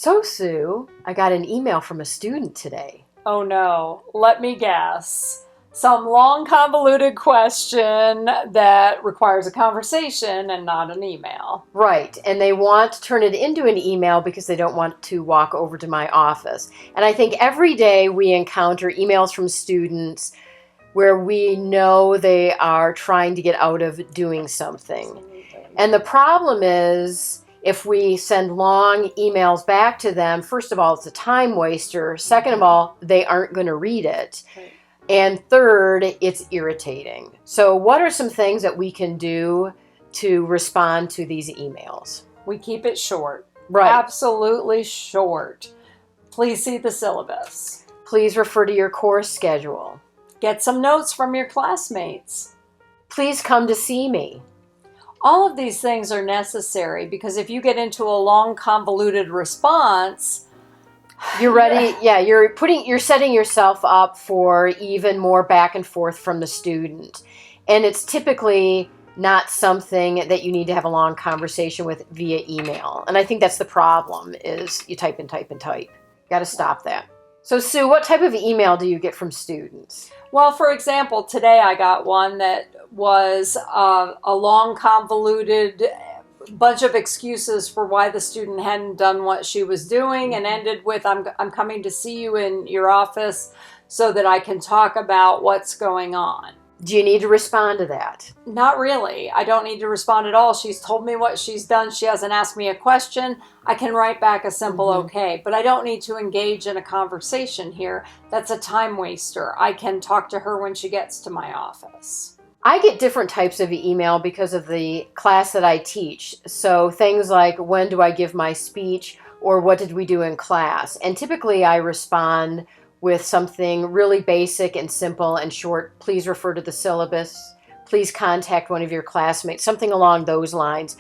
So, Sue, I got an email from a student today. Oh no, let me guess. Some long convoluted question that requires a conversation and not an email. Right, and they want to turn it into an email because they don't want to walk over to my office. And I think every day we encounter emails from students where we know they are trying to get out of doing something. Absolutely. And the problem is, if we send long emails back to them, first of all, it's a time waster. Second of all, they aren't going to read it. Right. And third, it's irritating. So what are some things that we can do to respond to these emails? We keep it short. Right. Absolutely short. Please see the syllabus. Please refer to your course schedule. Get some notes from your classmates. Please come to see me. All of these things are necessary because if you get into a long convoluted response, You're ready. Yeah, you're setting yourself up for even more back and forth from the student. And it's typically not something that you need to have a long conversation with via email. And I think that's the problem is you type and type and type. Got to stop that. So Sue, what type of email do you get from students? well, for example, today I got one that was a long convoluted bunch of excuses for why the student hadn't done what she was doing and ended with, I'm coming to see you in your office so that I can talk about what's going on. Do you need to respond to that? Not really. I don't need to respond at all. She's told me what she's done. She hasn't asked me a question. I can write back a simple okay, but I don't need to engage in a conversation here. That's a time waster. I can talk to her when she gets to my office. I get different types of email because of the class that I teach. So things like, when do I give my speech, or what did we do in class? And typically I respond with something really basic and simple and short. Please refer to the syllabus. Please contact one of your classmates, something along those lines.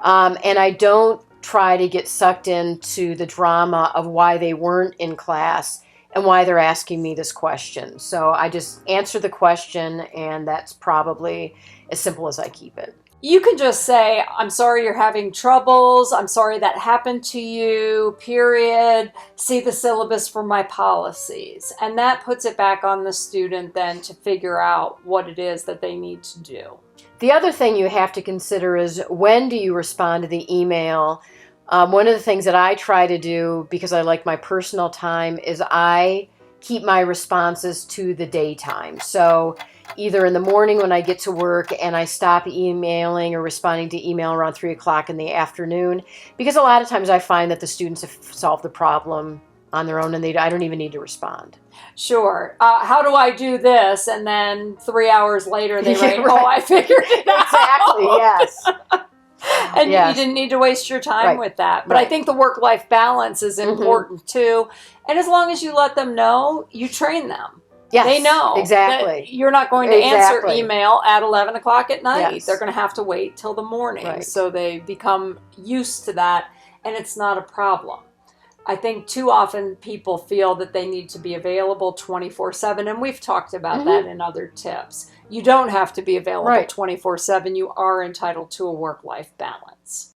And I don't try to get sucked into the drama of why they weren't in class and why they're asking me this question. So I just answer the question, and that's probably as simple as I keep it. You can just say, I'm sorry you're having troubles. I'm sorry that happened to you, period. See the syllabus for my policies. And that puts it back on the student then to figure out what it is that they need to do. The other thing you have to consider is, when do you respond to the email? One of the things that I try to do, because I like my personal time, is I keep my responses to the daytime. So either in the morning when I get to work and I stop emailing or responding to email around 3 o'clock in the afternoon, because a lot of times I find that the students have solved the problem on their own and I don't even need to respond. Sure. How do I do this? And then 3 hours later they write, Yeah, right. oh, I figured it out. Exactly, yes. And Yes. you didn't need to waste your time Right. with that. But I Right. think the work-life balance is important too. And as long as you let them know, you train them. Yes, They know exactly. that you're not going to answer Exactly. email at 11 o'clock at night. Yes. They're going to have to wait till the morning. Right. So they become used to that, and it's not a problem. I think too often people feel that they need to be available 24/7, and we've talked about that in other tips. You don't have to be available Right. 24/7. You are entitled to a work-life balance.